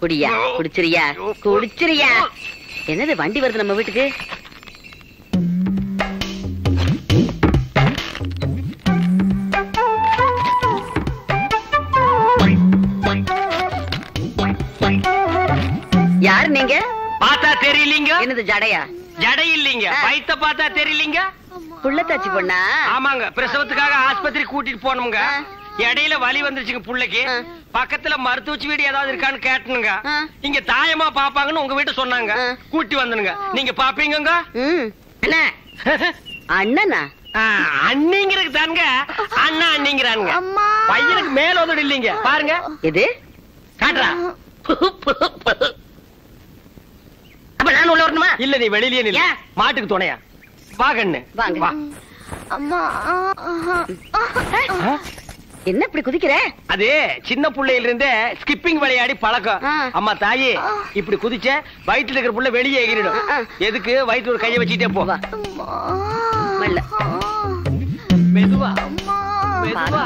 குடியா குடிச்சிரியா குடிச்சிரியா. என்னது வண்டி வருது நம்ம வீட்டுக்கு? யாரு நீங்க? பார்த்தா தெரியலீங்க. என்னது ஜடையா? ஜடை இல்லீங்க, வயித்த பார்த்தா தெரியலீங்க. புள்ளத்தாச்சி பொண்ணா? ஆமாங்க, பிரசவத்துக்காக ஆஸ்பத்திரி கூட்டிட்டு போனோம்ங்க. இடையில வலி வந்துருச்சுங்க புள்ளைக்கு. பக்கத்துல மருத்துவச்சி வீடு ஏதாவது இருக்கான்னு கேட்டனுங்க. இங்க தாயமா பாப்பாங்கன்னு உங்க வீட்டு சொன்னாங்க. கூட்டி வந்தனுங்க. நீங்க பாப்பீங்க? என்ன அண்ணனா? அண்ணிங்கிறது தானுங்க. அண்ணா அண்ணிங்கிறானுங்க. பையனுக்கு மேல ஒதடு இல்லீங்க பாருங்க. இது காட்டுறா. அப்ப நான் உள்ள வரணுமா? இல்ல நீ வெளியிலேயே நில்லு. மாட்டுக்கு துணையா வா கண்ணு வாங்க. அம்மா என்ன இப்படி குதிக்கிற? அது சின்ன புள்ளையில இருந்தே ஸ்கிப்பிங் விளையாடி பழக்கம். அம்மா தாயே இப்படி குதிச்ச வயிற்றுல இருக்கிற புள்ள வெளியே எகிரிடும். எதுக்கு வயிற்றுல ஒரு கையை வச்சுட்டே போ. மெதுவா மெதுவா.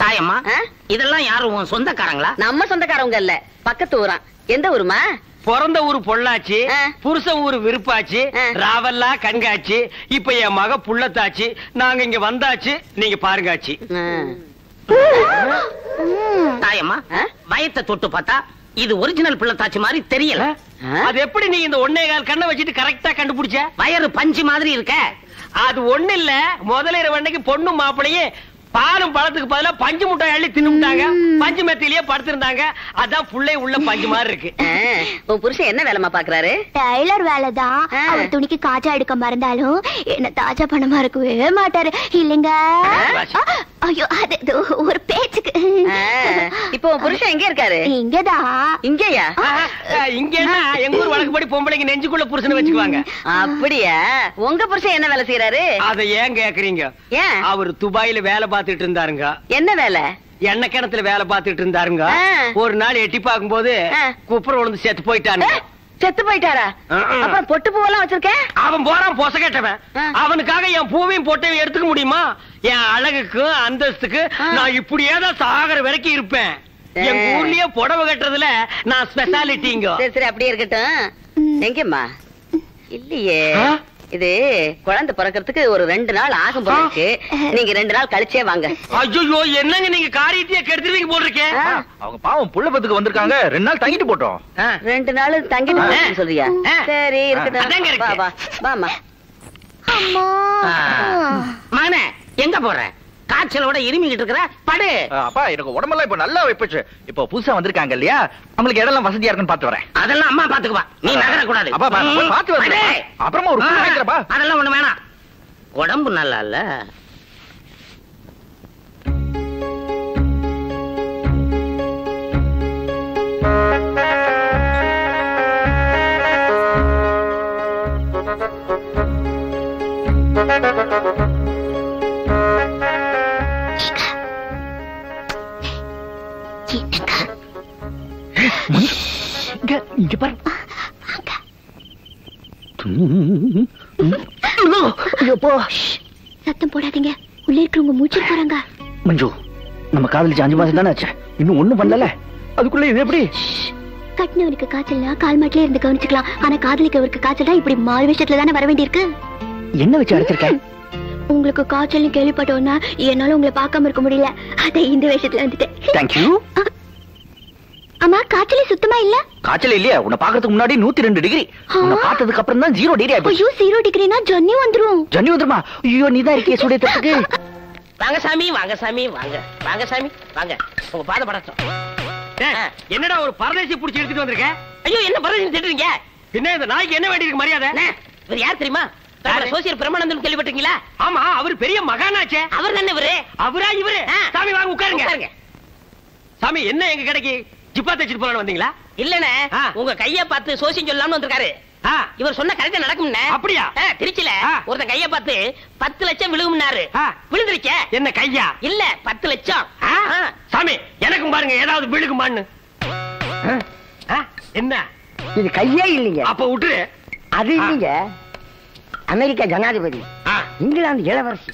தாயம்மா, இதெல்லாம் யாரும் சொந்தக்காரங்களா? நம்ம சொந்தக்காரங்க இல்ல, பக்கத்து ஊரா. எந்த ஊருமா? பிறந்த ஊரு பொள்ளாச்சி, புருஷன் ஊரு விருப்பாச்சி, ராவல்லா கண்காட்சி. இப்ப என் மக புள்ளத்தாச்சி. நாங்க இங்க வந்தாச்சு, நீங்க பாருங்காச்சி. தாயம்மா, வயத்தை தொட்டு பார்த்தா இது ஒரிஜினல் புள்ளத்தாச்சி மாதிரி தெரியல. அது எப்படி நீ இந்த 1.25 கண்ணை வச்சுட்டு கரெக்டா கண்டுபிடிச்ச? வயறு பஞ்சு மாதிரி இருக்க. அது ஒண்ணு இல்ல, முதல்ல அன்னைக்கு பொண்ணு மாப்பிளையே பாலும் பழத்துக்கு பதிலா பஞ்சு முட்டை அள்ளி தின்னுட்டாங்க. பஞ்சு மெத்திலேயே படுத்திருந்தாங்க. அதான் புள்ளை உள்ள பஞ்சு மாதிரி இருக்கு. உன் புருஷன் என்ன வேலைமா பாக்குறாரு? டைலர் வேலைதான். அவர் துணிக்கு காஜா எடுக்க மறந்தாலும் என்ன தாஜா பணமா இருக்கவே மாட்டாரு இல்லைங்க. ஐயோ, அது ஒரு பேச்சுக்கு. இப்போ உன் புருஷன் எங்க இருக்காரு? இங்கதான். இங்கயா? இங்கன்னா எங்க ஊர் வழக்குப்படி பொம்பளைங்க நெஞ்சுக்குள்ள புருஷனை வச்சுக்குவாங்க. அப்படியா? உங்க புருஷன் என்ன வேலை செய்யறாரு? அதை ஏன் கேக்குறீங்க? அவர் துபாயில வேலை பார்த்துட்டு இருந்தாருங்க. என்ன வேலை? எண்ணெய் கிணத்துல வேலை பார்த்துட்டு இருந்தாருங்க. ஒரு நாள் எட்டி பார்க்கும் போது குப்புற விழுந்து செத்து போயிட்டாங்க. செத்து போயிட்டாரா? அப்புறம் பொட்டு பூவெல்லாம் வச்சிருக்கேன். அவன் போறான் பொச கேட்டவன். அவனுக்காக என் பூவையும் பொட்டையும் எடுத்துக்க முடியுமா? என் அழகுக்கு அந்தஸ்துக்கு நான் இப்படியேதான் சாகர வரைக்கும் இருப்பேன். எங்க ஊர்லயே புடவை கட்டுறதுல நான் ஸ்பெஷாலிட்டிங்க. சரி அப்படியே இருக்கட்டும். எங்கம்மா? இல்லையே, இது குழந்தை பிறக்கிறதுக்கு ஒரு 2 நாள் ஆகும் போல இருக்கு. நீங்க 2 நாள் கழிச்சே வாங்க. ஐயோ, என்னங்க நீங்க காரியத்தையே கெடுத்துவீங்க போட்டிருக்கேன். அவங்க பாவம் புள்ள பத்துக்கு வந்திருக்காங்க. 2 நாள் தங்கிட்டு போட்டோம். 2 நாள் தங்கிட்டு சொல்றியா? சரி இருக்கட்டும். வாமா. மகனே, எங்க போற? காய்ச்சலோட இருமிக்கிட்டு இருக்கிற, படு. அப்பா, எனக்கு உடம்பெல்லாம் இப்ப நல்லா வைப்பச்சு. இப்ப புதுசா வந்திருக்காங்க இல்லையா, நம்மளுக்கு இடம்லாம் வசதியா இருக்குன்னு பாத்து வரேன். அதெல்லாம் அம்மா பாத்துக்குவா, நீ நகர கூடாது. பாத்து வரேன். அப்புறமா ஒரு அதெல்லாம் ஒண்ணு வேணாம். உடம்பு நல்லா இல்ல. இங்க பாரு. சத்தம் போடாதீங்க, உள்ள இருக்கிறவங்க மூச்சு போறாங்க. மஞ்சு, நம்ம காதலிச்சு 5 மாசம் தானே ஆச்சு, இன்னும் ஒண்ணும் பண்ணல. அதுக்குள்ள இது எப்படி? கட்டினவனுக்கு காய்ச்சல்னா கால் மாட்டிலே இருந்து கவனிச்சுக்கலாம். ஆனா காதலிக்கவருக்கு காய்ச்சல் இப்படி மாறு விஷயத்துல தானே வர வேண்டியிருக்கு. என்ன வச்சு அடைச்சிருக்க? உங்களுக்கு காய்ச்சல்னு கேள்விப்பட்டோன்னா என்னால உங்களை பார்க்காம இருக்க முடியல. அதை இந்த விஷயத்துல வந்துட்டேன். தேங்க்யூ. அம்மா, காய்ச்சலே சுத்தமா இல்ல. காய்ச்சல் இல்லையா? உன்னை பாக்கிறதுக்கு முன்னாடி 102 டிகிரி. உன்னை பார்த்ததுக்கு அப்புறம் தான் 0 டிகிரி ஆயிடுச்சு. ஐயோ, 0 டிகிரினா ஜன்னி வந்துரும். ஜன்னி வந்துருமா? ஐயோ, நீதான் இருக்கே சுடையத்துக்கு. வாங்க சாமி, வாங்க சாமி, வாங்க வாங்க சாமி, வாங்க. உங்க பாத படட்டும். என்னடா ஒரு பரதேசி புடிச்சு எடுத்துட்டு வந்திருக்க? ஐயோ, என்ன பரதேசி திட்டுறீங்க? பின்ன இந்த நாய்க்கு என்ன வேண்டி இருக்கு மரியாதை? இவர் யார் தெரியுமா? சோசியல் பிரமானந்தம் கேள்விப்பட்டீங்களா? ஆமா, அவர் பெரிய மகானாச்சே. அவர் தானே இவரு? அவரா இவரு? சாமி வாங்க, உட்காருங்க. சாமி, என்ன எங்க கடைக்கு ஜிப்பா தச்சிட்டு போறான்னு வந்தீங்களா? இல்லனே, உங்க கைய பார்த்து சோசியம் சொல்லலாம்னு வந்திருக்காரு. இவர் சொன்ன கரெக்டா நடக்கும்னே. அப்படியா? திருச்சில ஒருத்தன் கைய பார்த்து 10 லட்சம் விழுகும்னாரு. விழுந்துருச்ச? என்ன கையா? இல்ல, 10 லட்சம். சாமி, எனக்கும் பாருங்க ஏதாவது விழுகுமான்னு. என்ன இது கையே இல்லைங்க. அப்ப விட்டுரு. அது இல்லைங்க. அமெரிக்கா ஜனாதிபதி, இங்கிலாந்து இளவரசி,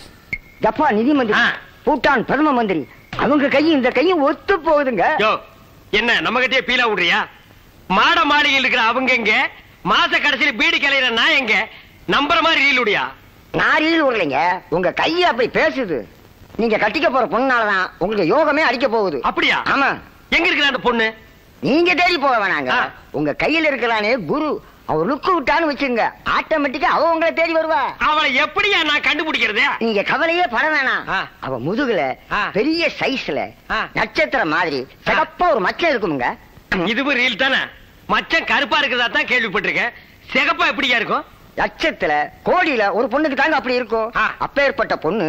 ஜப்பான் நிதி மந்திரி, பூட்டான் பிரதம மந்திரி, அவங்க கையும் இந்த கையும் ஒத்து போகுதுங்க. என்ன நம்ம கிட்டே பீலா விடுறியா? மாட மாளிகையில் இருக்கிற அவங்க எங்க? மாச கடைசியில பீடி கலையிற நான் எங்க? நம்புற மாதிரி ரீல் விடியா? நான் ரீல் விடலைங்க, உங்க கையை அப்படி பேசுது. நீங்க கட்டிக்க போற பொண்ணாலதான் உங்களுக்கு யோகமே அடிக்க போகுது. அப்படியா? ஆமா. எங்க இருக்கிற அந்த பொண்ணு? நீங்க தேடி போக வேணாங்க, உங்க கையில இருக்கிறானே குரு, அவர் லுக்கு விட்டான்னு வச்சுங்க, ஆட்டோமேட்டிக்கா அவ உங்களை தேடி வருவா. அவளை எப்படியா நான் கண்டுபிடிக்கிறது? நீங்க கவலையே பட வேணாம். அவ முதுகுல பெரிய சைஸ்ல நட்சத்திரம் மாதிரி சிறப்பா ஒரு மச்சம் இருக்குமுங்க. இதுவும் ரீல் தானே? மச்சம் கருப்பா இருக்கிறதா தான் கேள்விப்பட்டிருக்கேன். சிகப்பா எப்படியா இருக்கும்? லட்சத்துல கோடியில ஒரு பொண்ணுக்கு தாங்க அப்படி இருக்கும். அப்பேற்பட்ட பொண்ணு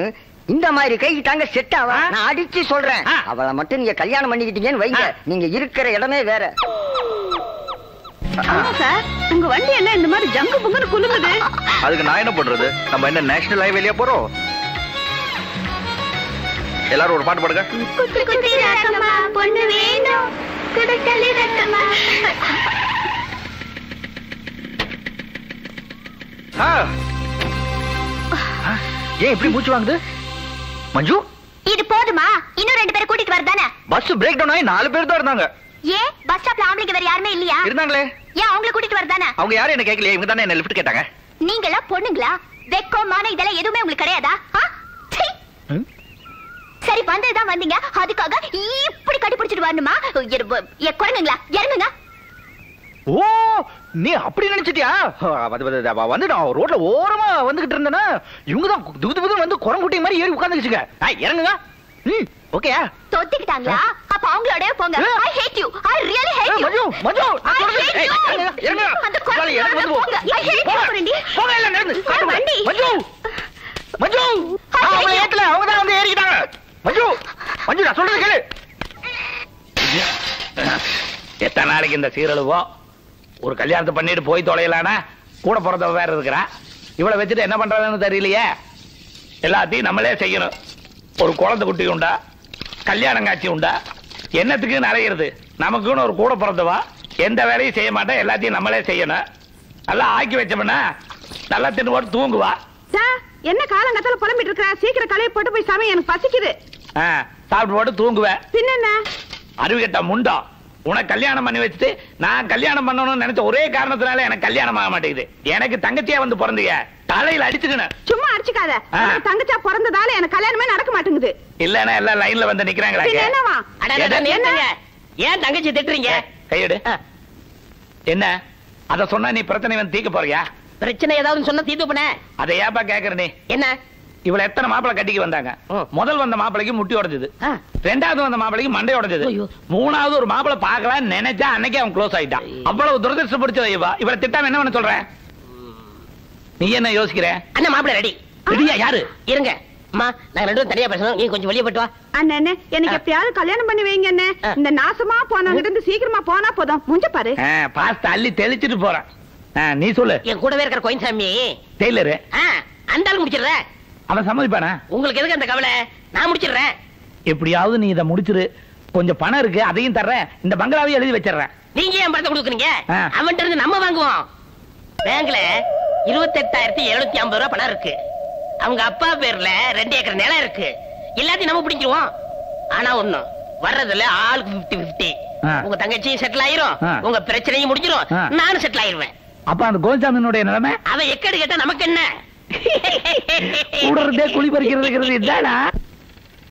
இந்த மாதிரி கைக்கு தாங்க செட் ஆவா. நான் அடிச்சு சொல்றேன், அவளை மட்டும் நீங்க கல்யாணம் பண்ணிக்கிட்டீங்கன்னு வைங்க, நீங்க இருக்கிற இடமே வேற. சார், உங்க வண்டி என்ன இந்த மாதிரி ஜங்கு புங்குன்னு குலுங்குது? அதுக்கு நான் என்ன பண்றது? நம்ம என்ன நேஷனல் ஹைவேலியா போறோம்? எல்லாரும் ஒரு பாட்டு பாடுங்க. பொண்ணு வேணும் குடுக்கலி ரக்கமா. ஏன் இப்படி மூச்சு வாங்குது மஞ்சு? இது போதுமா? இன்னும் 2 பேரை கூட்டிட்டு வரதானே? பஸ் பிரேக் டவுன் ஆகி 4 பேர் தான் இருந்தாங்க. ஏன் பஸ் ஸ்டாப்ல ஆம்பளைங்க வேற யாருமே இல்லையா? இருந்தாங்களே. ஏன் அவங்கள கூட்டிட்டு வரதானே? அவங்க யாரும் என்ன கேட்கலையே, இவங்க தானே என்ன லிஃப்ட் கேட்டாங்க. நீங்களா பொண்ணுங்களா? வெக்கமான இதெல்லாம் எதுவுமே உங்களுக்கு கிடையாதா? சரி, வந்ததுதான் வந்தீங்க, அதுக்காக இப்படி கட்டி பிடிச்சிட்டு வரணுமா? குழந்தைங்களா இறங்குங்க. ஓ, நீ அப்படி நினைச்சிட்டியா? வந்து நான் ரோட்ல ஓரமா வந்துகிட்டு இருந்தேன்னா இவங்க தான் துகுதுகுது வந்து குரங்குட்டி மாதிரி ஏறி உட்கார்ந்துச்சுங்க. இறங்குங்க. ஓகே. தொத்திக்கிட்டாங்களா? அப்ப அவங்களோட போங்க. I hate you. I really hate you. Manju, Manju, I hate you. இறங்குங்க. அந்த குரங்குகளோட போங்க. I hate you. போங்க இல்ல நடந்து. மஞ்சு, மஞ்சு, அவங்க ஏத்தல, அவங்க தான் வந்து ஏறிட்டாங்க. மஞ்சு, மஞ்சு, நான் சொல்றது கேளு. எத்தனை நாளைக்கு இந்த சீரழுவோ? ஒரு கல்யாணத்தை பண்ணிட்டு போய் தொலையலானா கூட பிறந்தவ வேற இருக்கிறா. இவளை வச்சுட்டு என்ன பண்றதுன்னு தெரியலையே. எல்லாத்தையும் நம்மளே செய்யணும். ஒரு குழந்தை குட்டி உண்டா, கல்யாணம் காட்சி உண்டா, என்னத்துக்கு நிறையிறது? நமக்குன்னு ஒரு கூட பிறந்தவா எந்த வேலையும் செய்ய மாட்டேன், எல்லாத்தையும் நம்மளே செய்யணும். நல்லா ஆக்கி வச்சோம்னா நல்லா தின்னு போட்டு தூங்குவா. என்ன காலங்கத்தால புலம்பிட்டு இருக்கா? சீக்கிரம் கலையை போட்டு போய் சாமி, எனக்கு பசிக்குது. சாப்பிட்டு போட்டு தூங்குவேன். பின்ன என்ன அறிவுகட்ட முண்டா, உனக்கு கல்யாணம் பண்ணி வச்சுட்டு நான் கல்யாணம் பண்ணணும்னு நினைச்ச ஒரே காரணத்தினால எனக்கு கல்யாணம் ஆக மாட்டேங்குது. எனக்கு தங்கச்சியா வந்து பிறந்தீங்க, தலையில அடிச்சுக்கணும். சும்மா அடிச்சுக்காத. தங்கச்சா பிறந்ததால எனக்கு கல்யாணமே நடக்க மாட்டேங்குது. இல்லன்னா எல்லாம் லைன்ல வந்து நிக்கிறாங்களா? என்னவா? ஏன் தங்கச்சி திட்டுறீங்க? கையெடு. என்ன அத சொன்னா நீ பிரச்சனை வந்து தீக்க போறியா? பிரச்சனை ஏதாவது சொன்னா தீர்த்து பண்ண. அதை ஏப்பா கேக்குற நீ? என்ன இவள எத்தனை மாப்பிளை கட்டிக்கு வந்தாங்க? முதல் வந்த மாப்பிளைக்கு முட்டி உடைஞ்சது, ரெண்டாவது வந்த மாப்பிளைக்கு மண்டை உடைஞ்சது, மூணாவது ஒரு மாப்பிளை பாக்கலாம் நினைச்சா அன்னைக்கு அவன் க்ளோஸ் ஆயிட்டான். அவ்வளவு துரதிருஷ்டம் பிடிச்ச இவளை திட்டாம என்ன பண்ண சொல்ற? நீ என்ன யோசிக்கிற? அண்ணா மாப்பிளை ரெடி. ரெடியா? யாரு? இருங்க அம்மா, நான் ரெண்டும் தனியா பேசணும், நீ கொஞ்சம் வெளியே போட்டு வா. அண்ணே, எனக்கு எப்பயாவது கல்யாணம் பண்ணி வைங்க அண்ணே. இந்த நாசமா போனவங்க இருந்து சீக்கிரமா போனா போதும். முஞ்ச பாரு. பாஸ்த அள்ளி தெளிச்சிட்டு போறேன். நீ சொல்லு. என் கூடவே இருக்கிற கோயின்சாமி டெய்லரு அந்த ஆள் முடிச்சிடுற. அவன் சம்மதிப்பானா? உங்களுக்கு எதுக்கு அந்த கவலை? நான் முடிச்சிடுறேன். எப்படியாவது நீ இதை முடிச்சிரு. கொஞ்சம் பணம் இருக்கு, அதையும் தர்றேன். இந்த பங்களாவையும் எழுதி வச்சிடுறேன். நீங்க ஏன் பணத்தை கொடுக்குறீங்க? அவன்கிட்ட இருந்து நம்ம வாங்குவோம். பேங்க்ல 28,750 ரூபாய் பணம் இருக்கு. அவங்க அப்பா பேர்ல 2 ஏக்கர் நிலம் இருக்கு. எல்லாத்தையும் நம்ம பிடிச்சிருவோம். ஆனா ஒண்ணும் வர்றதுல ஆளுக்கு 50-50. உங்க தங்கச்சியும் செட்டில் ஆயிரும், உங்க பிரச்சனையும் முடிஞ்சிரும், நானும் செட்டில் ஆயிருவேன். அப்ப அந்த கோவிந்தசாமியினுடைய நிலைமை? அவன் எக்கடு கேட்டா நமக்கு என்ன? கூடறதே குழி பறிக்கிறது இதானா?